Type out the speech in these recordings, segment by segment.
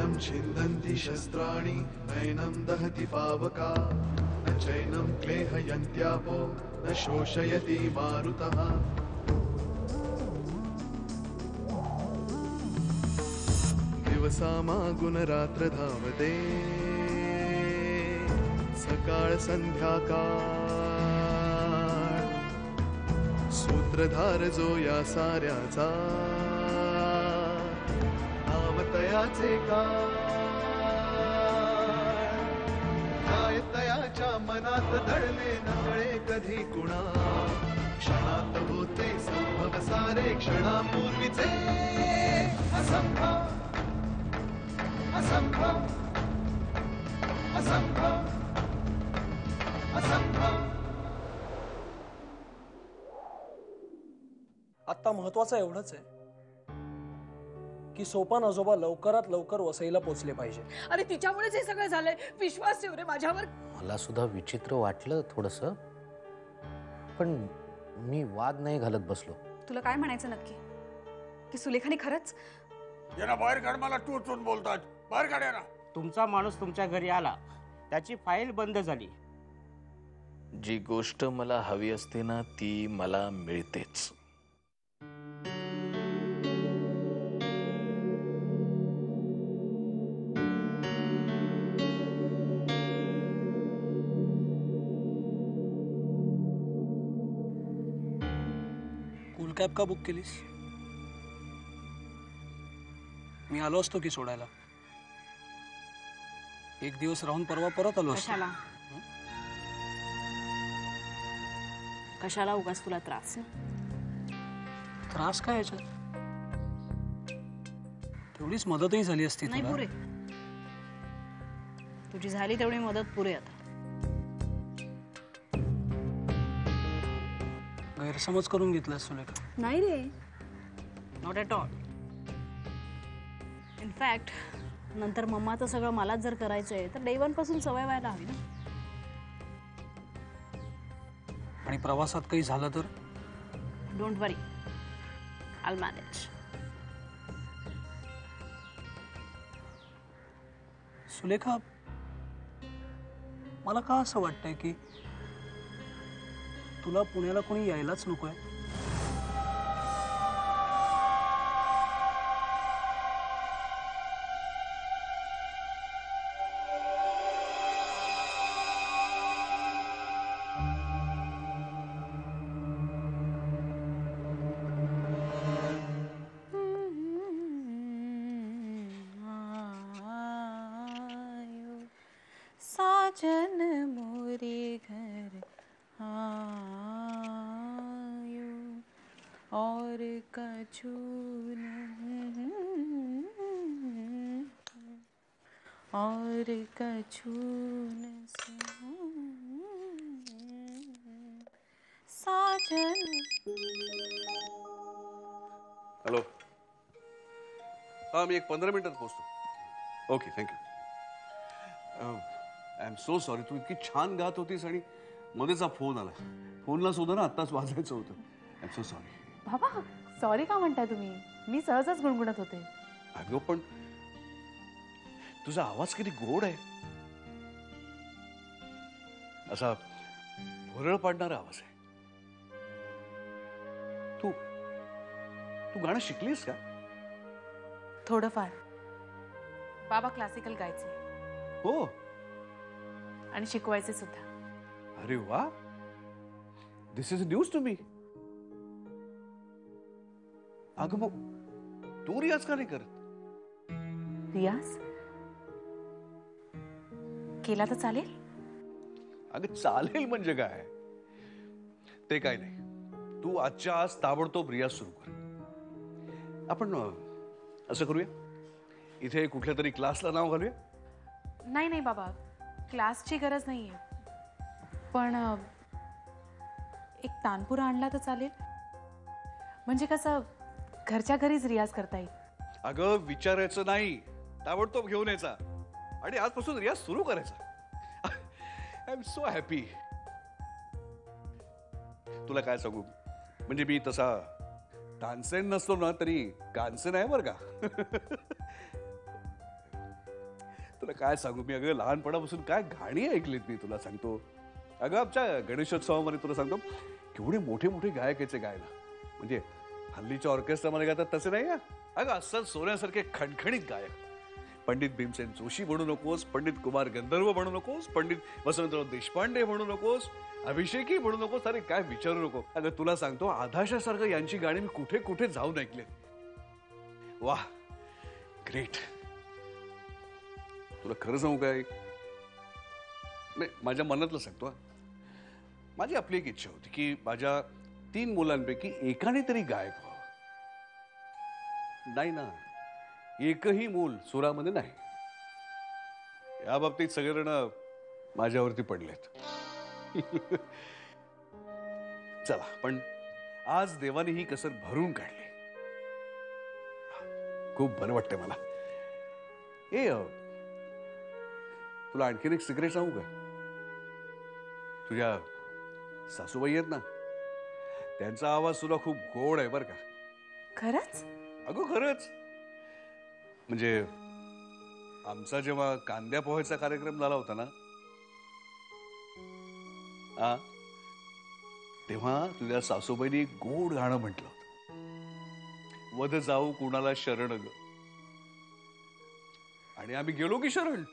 नैनं छिन्दन्ति शस्त्राणि नैनं दहति पावका न चैनं क्लेहयन्त्यापो न शोषयति मारुतः दिवसामागुणरात्र धावते सकाळ संध्याकाळ सूत्रधार जो या साऱ्याचा नावतयाचे काय तयाच्या मनात दडले नकळे कधी कुणा क्षणात होते संभव सारे क्षणापूर्वीचे असंभव असंभव असंभव असंभव. आता महत्वाचं एवढंच आहे की सोपान आजोबा लवकरात लवकर वसईला पोहोचले पाहिजे. अरे तिच्यामुळेच हे सगळं झालंय. विश्वास ठेव रे माझ्यावर. मला सुद्धा विचित्र वाटलं थोडंसं, पण मी वाद नाही घालत बसलो. तुला काय म्हणायचं नक्की? की सुलेखाने खरंच? यांना बाहेर काढ. मला टोचून बोलतात. बाहेर काढ यांना. तुमचा माणूस तुमच्या घरी आला, त्याची फाईल बंद झाली. जी गोष्ट मला हवी असते ना ती मला मिळतेच. कूल कॅब का बुक केलीस? मी आलो असतो की सोडायला. एक दिवस राहून परवा परत आलो असतो. कशाला? कशाला उगाच तुला त्रास? त्रास काय याच्यात? तेवढीच मदतही झाली असती नाही तुला. पुरे. तुझी झाली तेवढी मदत पुरे. आता गैरसमज करून घेतलास सुलेखा. नाही रे, नॉट ॲट ऑल. इनफॅक्ट नंतर मम्माचं सगळं मलाच जर करायचंय तर डे वन पासून सवय व्हायला हवी ना. आणि प्रवासात काही झालं तर? Don't worry, I will manage. Sulekha, मला का असं वाटतंय की तुला पुण्याला कोणी यायलाच नकोय? साजन मोरे घर आयो और कछु और कछु साजन. हॅलो. हां, मी एक 15 मिनिटात पोहोचतो. Okay, thank you. I am so sorry. तू इतकी छान गात होतीस आणि मध्येच फोन आला. फोनला सुद्धा ना आत्ताच वाजायचं होतं. I am so sorry. बाबा, सॉरी का म्हणताय तुम्ही? मी सहजच गुणगुणत होते. अगं पण तुझा आवाज किती गोड आहे. असा भुरळ पाडणारा आवाज आहे. तू तू गाणं शिकलीस का? थोडंफार. बाबा क्लासिकल गायचे. हो. आणि शिकवायचे सुद्धा. अरे वा, दिस इज न्यूज टू मी. अगं मग तू रियाज का नाही करत? रियाज केला तर चालेल? अगं चालेल म्हणजे काय? ते काय नाही. तू आजच्या आज ताबडतोब रियाज सुरू कर. आपण असं करूया, इथे कुठल्या तरी क्लासला नाव घालूया. नाही नाही बाबा, क्लासची गरज नाहीये. पण एक तानपुरा आणला तर चालेल. म्हणजे कसं घरच्या घरीच रियाज करता येईल. अगं विचारायचं नाही, ताबडतोब घेऊन यायचा आणि आजपासून रियाज सुरू करायचा. I am so happy. तुला काय सांगू, म्हणजे मी तसा तानसेन नसतो ना तरी कानसेन आहे बरं का. तुला काय सांगू मी, अगं लहानपणापासून काय गाणी ऐकलीत मी तुला सांगतो. अगं आमच्या गणेशोत्सवामध्ये तुला सांगतो केवढे मोठे मोठे गायक याचे गायला, म्हणजे हल्लीच्या ऑर्केस्ट्रामध्ये गातात तसे नाही. अगं असतात सोन्यासारखे खणखणीत गायक. पंडित भीमसेन जोशी म्हणू नकोस, पंडित कुमार गंधर्व म्हणू नकोस, पंडित वसंतराव देशपांडे म्हणू नकोस, अभिषेकी म्हणू नकोस. अरे काय विचारू नको. अगं तुला सांगतो आधाशासारखं यांची गाणी मी कुठे कुठे जाऊन ऐकले. वाह ग्रेट. तुला खरं सांगू काय, नाही माझ्या मनातलं सांगतो हा. माझी आपली एक इच्छा होती की माझ्या 3 मुलांपैकी एकाने तरी गायक व्हावं. नाही ना, एकही मूल सुरामध्ये नाही. या बाबतीत सगळेजण माझ्यावरती पडलेत. चला पण आज देवाने ही कसर भरून काढली. खूप बरं वाटतंय मला. तुला आणखीन एक सिक्रेट सांगू का? तुझ्या सासूबाई आहेत ना, त्यांचा आवाज तुला खूप गोड आहे बरं का. खरंच? अगं खरंच. म्हणजे आमचा जेव्हा कांद्या पोह्याचा कार्यक्रम झाला होता ना, तेव्हा तुझ्या सासूबाईनी एक गोड गाणं म्हटलं होतं, वध जाऊ कुणाला शरण ग. आणि आम्ही गेलो की शरण.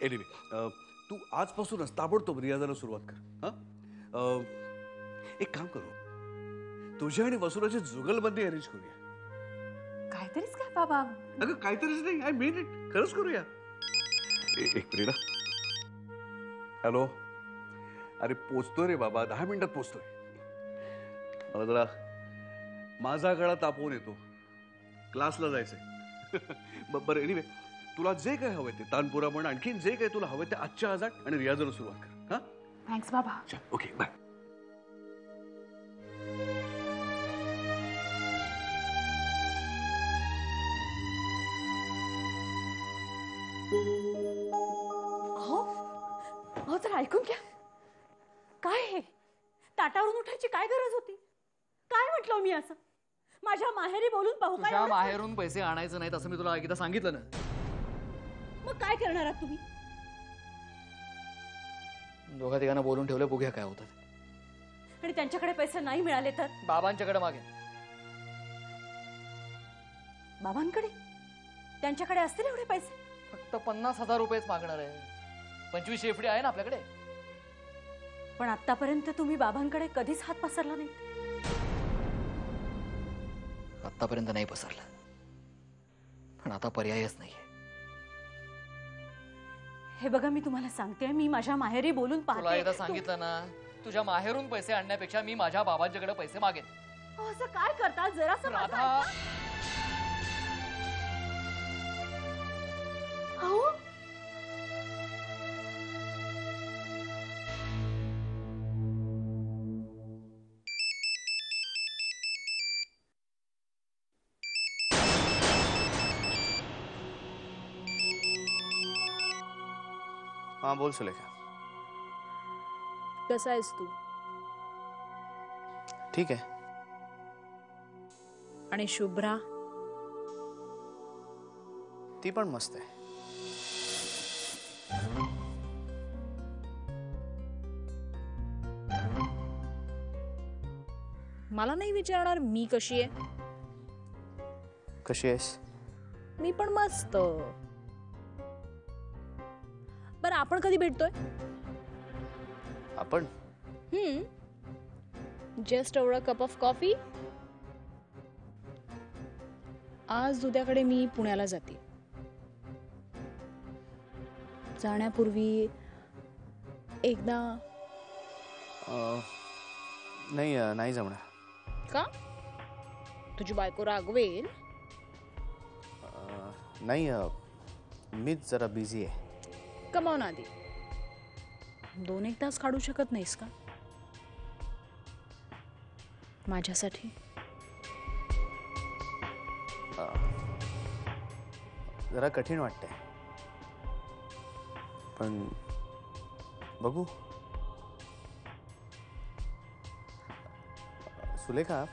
एनिवे तू आजपासूनच ताबडतोब रियाजाला सुरुवात कर. एक काम करू, तुझ्या आणि वसुलाची जुगलबंदी अरेंज करूया. काहीतरीच काय बाबा. अगं काहीतरीच नाही, आय मीन इट. खरंच करूया. एक प्रेरणा. हॅलो. अरे पोचतोय रे बाबा, 10 मिनिटात पोचतोय. मला जरा माझा गळा तापवून येतो, क्लासला जायचंय. बरं एनिवे तुला जे काय हवंय ते तानपुरा म्हण, आणखीन जे काय तुला हवंय ते आजच्या आज आणि रियाजला सुरुवात कर. हा थँक्स बाबा. Okay bye. अहो तर ऐकून घ्या. काय हे ताटावरून उठायची काय गरज होती? काय म्हटलं मी असं? माझ्या माहेरी बोलून पाहू का? तुझ्या माहेरून पैसे आणायचं नाहीत असं मी तुला एकदा सांगितलं ना. मग काय करणार आहात तुम्ही? दोघा तिघांना बोलून ठेवलं, बघूया काय होतं. आणि त्यांच्याकडे पैसे नाही मिळाले तर? बाबांच्याकडे मागे. बाबांकडे? त्यांच्याकडे असतील एवढे पैसे? फक्त 50,000 रुपयेच मागणार आहे. 25 शेफडी आहे ना आपल्याकडे. पण आतापर्यंत तुम्ही बाबांकडे कधीच हात पसरला नाही. आतापर्यंत नाही पसरला, पण आता पर्यायच नाहीये. हे बघा मी तुम्हाला सांगते, मी माझ्या माहेरी बोलून तुला पाहते. एकदा सांगितलं ना, तुझ्या माहेरून पैसे आणण्यापेक्षा मी माझ्या बाबांच्याकडे पैसे मागेन. असं काय करता? जरासं माझं राधा. ऐका. अहो हाँ बोल सुलेखा. कसा आहेस तू? ठीक आहे. आणि शुभ्रा? ती पण मस्त आहे. मला नाही विचारणार मी कशी आहे? कशी आहेस? मी पण मस्त. बरं आपण कधी भेटतोय? आपण just over cup of coffee. आज उद्याकडे मी पुण्याला जाते. जाण्यापूर्वी एकदा. नाही जमणार. का? तुझी बायको रागवेल? नाही, मीच जरा बिझी आहे. कमावून आधी 2-1 तास काढू शकत नाहीस का माझ्यासाठी? जरा कठीण वाटतंय, पण बघू. सुलेखा,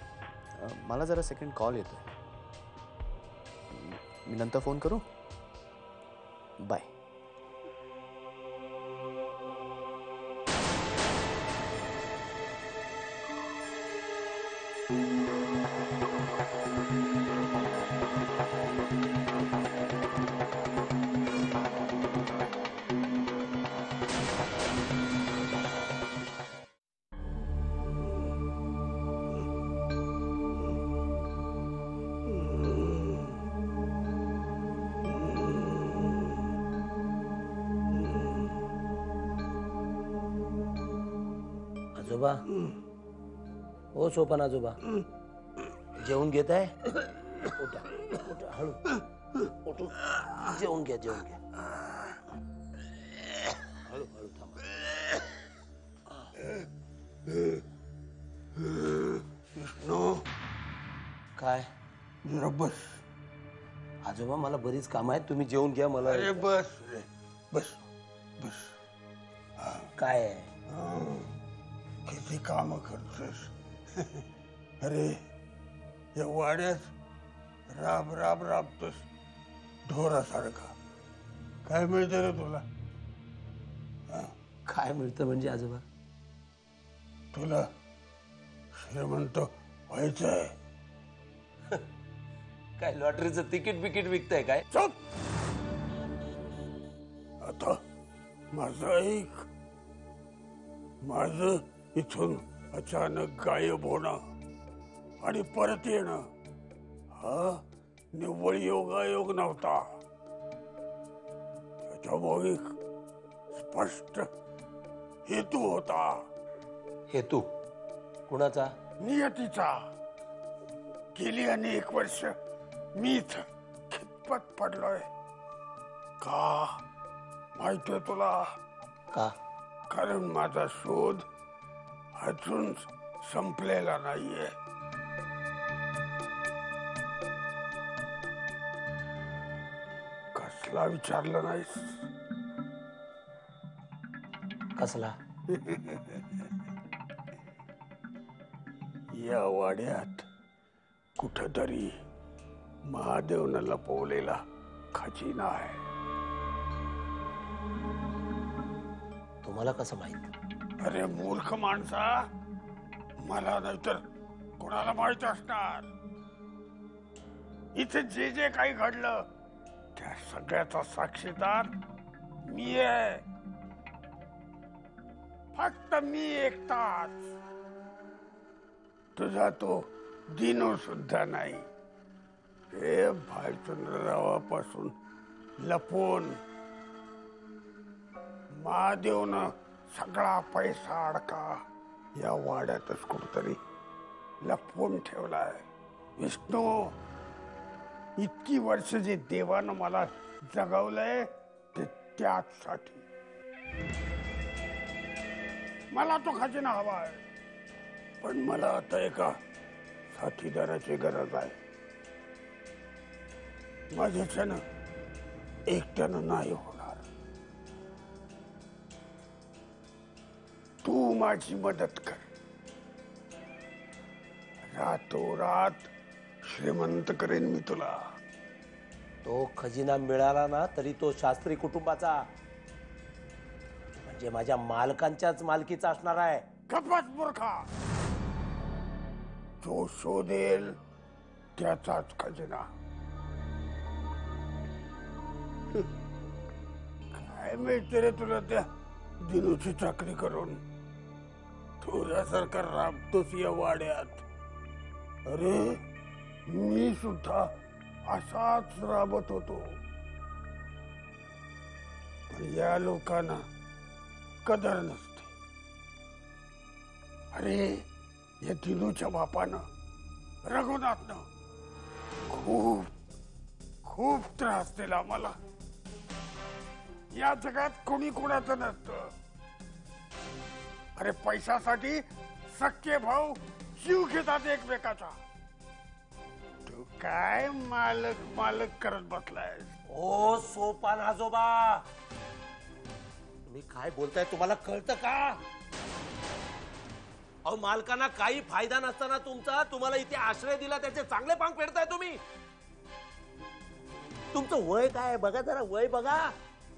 मला जरा सेकंड कॉल येतोय. मी नंतर फोन करू. बाय. आजोबा, हो सोपान आजोबा, जेवून घेत आहे. उठा उठा, हळू उठू, जेवून घ्या जेवून घ्या. हळू हळू थांबा. विष्णू, काय जरा बस. आजोबा, मला बरीच काम आहेत, तुम्ही जेवून घ्या. मला अरे बस रे, बस बस. काय आहे? किती काम करतोस. अरे या वाड्यात राब राब राबतोस ढोरासारखा. काय मिळतं रे तुला? काय मिळतं म्हणजे आजोबा? तुला श्रीमंत व्हायचंय. काय लॉटरीचं तिकीट बिकीट विकताय काय? चुप. आता माझं ऐक. माझं इथून अचानक गायब होणं आणि परत येणं हा निव्वळ योगायोग नव्हता. त्याच्यामुळे स्पष्ट हेतू होता. हेतू कुणाचा? नियतीचा. गेली अनेक वर्ष मीच खितपत पडलोय. का माहितीये तुला? का? कारण माझा शोध अजून संपलेला नाहीये. कसला विचारलं नाहीस? कसला? या वाड्यात कुठतरी महादेवनं लपवलेला खजिना आहे. तुम्हाला कसं माहित? अरे मूर्ख माणसा, मला नाहीतर कोणाला माहित असणार. इथे जे जे काही घडलं त्या सगळ्याचा साक्षीदार मी आहे. फक्त मी एकटाच. तुझा तो दिनू सुद्धा नाही. हे भालचंद्ररावापासून लपून महादेवनं सगळा पैसा अडका या वाड्यातच कुठतरी लपवून ठेवलाय. विष्णू, इतकी वर्ष जे देवानं मला जगवलंय ते त्याचसाठी. मला तो खजिना हवा आहे, पण मला आता एका साथीदाराची गरज आहे. माझ्याच्यानं एकट्यानं नाही होणार. तू माझी मदत कर. रातोरात श्रीमंत करेन मी तुला. तो खजिना मिळाला ना तरी तो शास्त्री कुटुंबाचा, म्हणजे माझ्या मालकांच्याच मालकीचा असणार आहे. कपात मूर्खा. जो शोधेल त्याचाच खजिना. काय मिळते रे तुला त्या दिनूची चाकरी करून? तुझ्यासारखा राबतोस या वाड्यात. अरे मी सुद्धा असाच राबत होतो, पण या लोकांना कदर नसते. अरे या दिनूच्या बापानं रघुनाथनं खूप खूप त्रास दिला मला. या जगात कोणी कोणाचं नसतं. अरे पैशासाठी सख्खे भाऊ जीव घेतात एकमेकाचा. तू काय मालक मालक करत बसलाय? ओ सोपान आजोबा, तुम्ही काय बोलताय? तुम्हाला कळतं का? अहो, मालकांना काही फायदा नसताना तुम्हाला इथे आश्रय दिला, त्याचे चांगले पांग फेडताय तुम्ही. तुमचं वय काय आहे बघा, जरा वय बघा.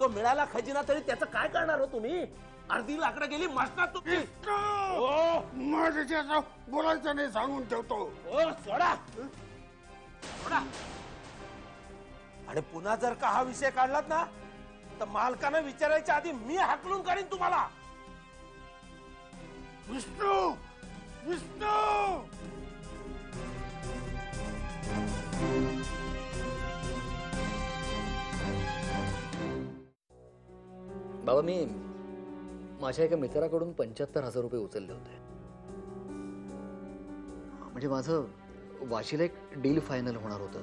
तो मिळाला खजिना तरी त्याचं काय करणार हो तुम्ही? अर्धी लाकडं गेली मसनात तुमची. माझ्या बोलायचं नाही सांगून ठेवतो. सोडा सोडा. आणि पुन्हा जर का हा विषय काढलात ना तर मालकानं विचारायच्या आधी मी हाकलून काढीन तुम्हाला. विष्णू विष्णू. बाबा मी माझ्या एका मित्राकडून 75,000 रुपये उचलले होते. म्हणजे माझं वाशीला एक डील फायनल होणार होतं,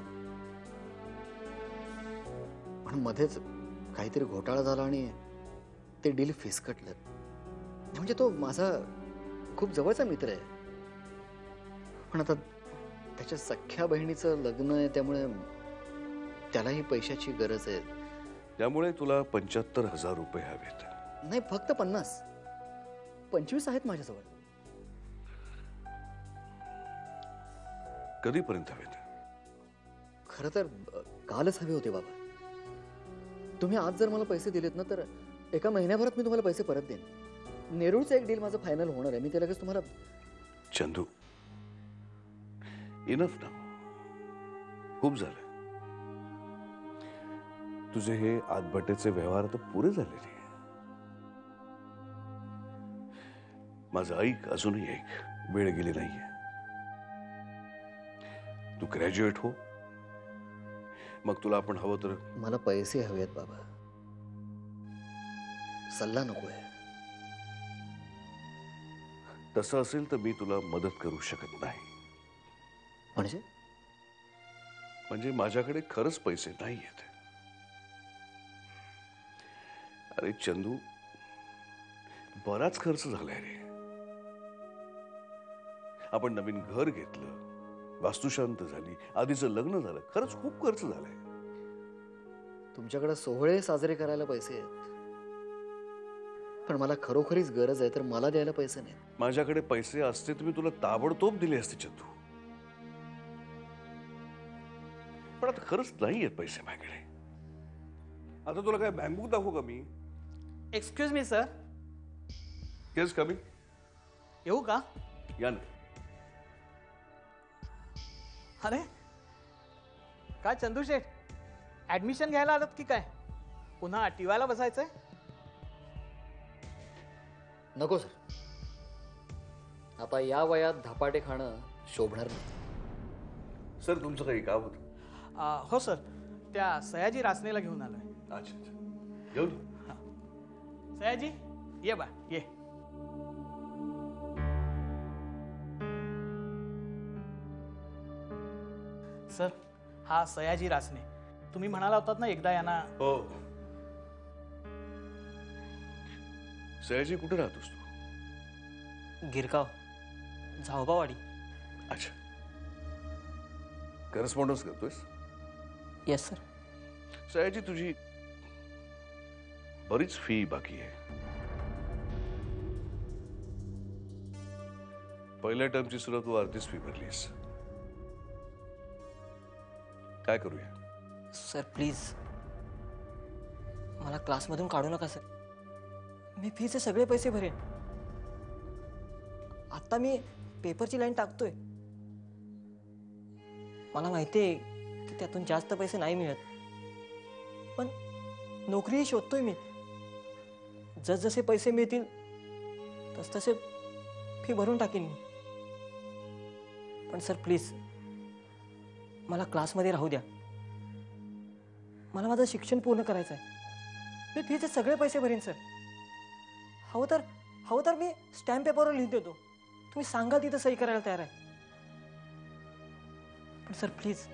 पण मध्येच काहीतरी घोटाळा झाला आणि ते डील फिसकटलं. म्हणजे तो माझा खूप जवळचा मित्र आहे, पण आता त्याच्या सख्ख्या बहिणीचं लग्न आहे, त्यामुळे त्यालाही पैशाची गरज आहे. त्यामुळे तुला 75,000 रुपये हवेत. नाही, फक्त 50. 25 आहेत माझ्याजवळ. कधीपर्यंत हवेत? खरं तर कालच हवे होते बाबा. तुम्ही आज जर मला पैसे दिलेत ना तर एका महिन्याभरात मी तुम्हाला पैसे परत देईन. नेरूळचं एक डील माझं फायनल होणार आहे, मी ते लगेच तुम्हाला. चंदू, इनफ ना, खूप झालं. तुझे हे आतबट्याचे व्यवहार तर पुरे झालेले. माझं ऐक, अजूनही ऐक, वेळ गेली नाहीये. तू ग्रॅज्युएट हो, मग तुला आपण हवं तर. मला पैसे हवेत बाबा, सल्ला नकोय. तसं असेल तर मी तुला मदत करू शकत नाही. म्हणजे माझ्याकडे खरंच पैसे नाही आहेत. अरे चंदू, बराच खर्च झालाय रे. आपण नवीन घर घेतलं, वास्तुशांत झाली, आधीचं लग्न झालं, खरंच खूप खर्च झालाय. तुमच्याकडे सोहळे साजरे करायला पैसे आहेत, पण मला खरोखरीच गरज आहे तर मला द्यायला पैसे नाहीत. माझ्याकडे पैसे असते तर मी तुला ताबडतोब दिले असते चंदू, पण आता खरंच नाही आहेत पैसे माझ्याकडे. आता तुला काय बँकबुक दाखवू का मी? Excuse me sir. केस कमी येऊ का? या ना. अरे काय चंदू शेठ, ऍडमिशन घ्यायला आलात की काय? पुन्हा टीवायला बसायचंय? नको सर, आता या वयात धपाटे खाणं शोभणार नाही. सर तुमचं काही काम होतं? हो सर, त्या सयाजी रासनेला घेऊन आलोय. अच्छा अच्छा, घेऊन. सयाजी ये बा, ये. सर, हा सयाजी रासने. तुम्ही म्हणाला होतात ना एकदा यांना. हो. सयाजी, कुठे राहतोस तू? गिरगाव, झावबावाडी. अच्छा, करस्पॉन्डन्स करतोयस? Yes sir. सयाजी, तुझी बरीच फी बाकी आहे. पहिल्या टर्मची सुद्धा तू अर्धीच फी भरलीस. काय करूया? सर प्लीज मला क्लासमधून काढू नका सर. मी फीचे सगळे पैसे भरेन. आता मी पेपरची लाईन टाकतोय. मला माहिती आहे की त्यातून जास्त पैसे नाही मिळत, पण नोकरीही शोधतोय मी. जसजसे पैसे मिळतील तसतसे फी भरून टाकीन मी. पण सर प्लीज मला क्लासमध्ये राहू द्या. मला माझं शिक्षण पूर्ण करायचं आहे. मी फीचे सगळे पैसे भरेन सर. हवं तर मी स्टॅम्प पेपरवर लिहित देतो. तुम्ही सांगाल तिथं सही करायला तयार आहे. पण सर प्लीज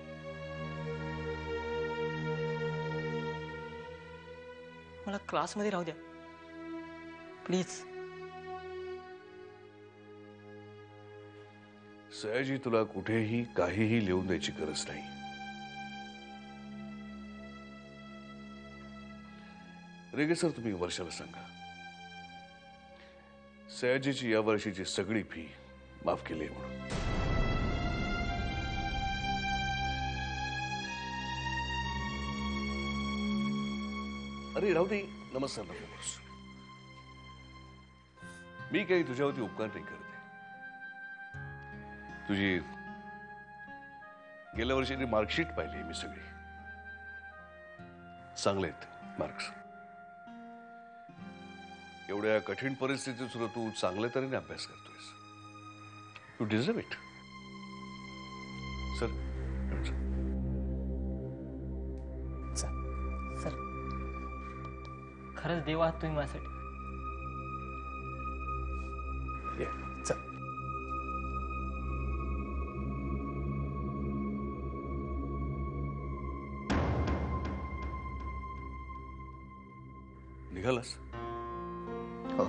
मला क्लासमध्ये राहू द्या प्लीज. सयाजी, तुला कुठेही काहीही लिहून द्यायची गरज नाही. रेगे सर, तुम्ही वर्षाला सांगा सयाजीची या वर्षीची सगळी फी माफ केली म्हणून. अरे राहू दे, नमस्कार नको करूस. मी काही तुझ्यावरती उपकार नाही करते. तुझी गेल्या वर्षीची मार्कशीट पाहिली मी सगळी. चांगले आहेत मार्क्स. एवढ्या कठीण परिस्थितीत सुद्धा तू चांगल्या तऱ्हेने अभ्यास करतोयस. You deserve it. Sir sir खरंच देव आहात तुम्ही माझ्यासाठी. चल. निघालास? हो.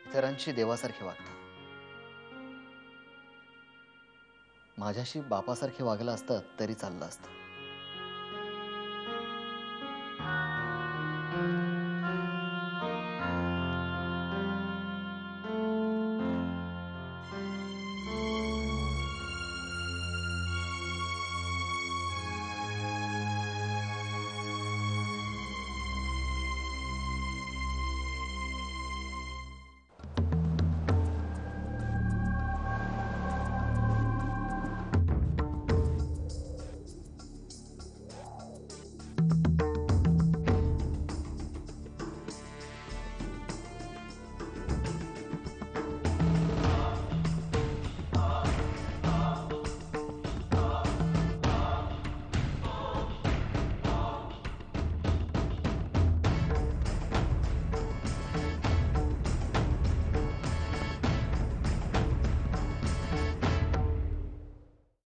इतरांशी देवासारखे वागता. माझ्याशी बापासारखे वागला असतात तरी चाललं असतं.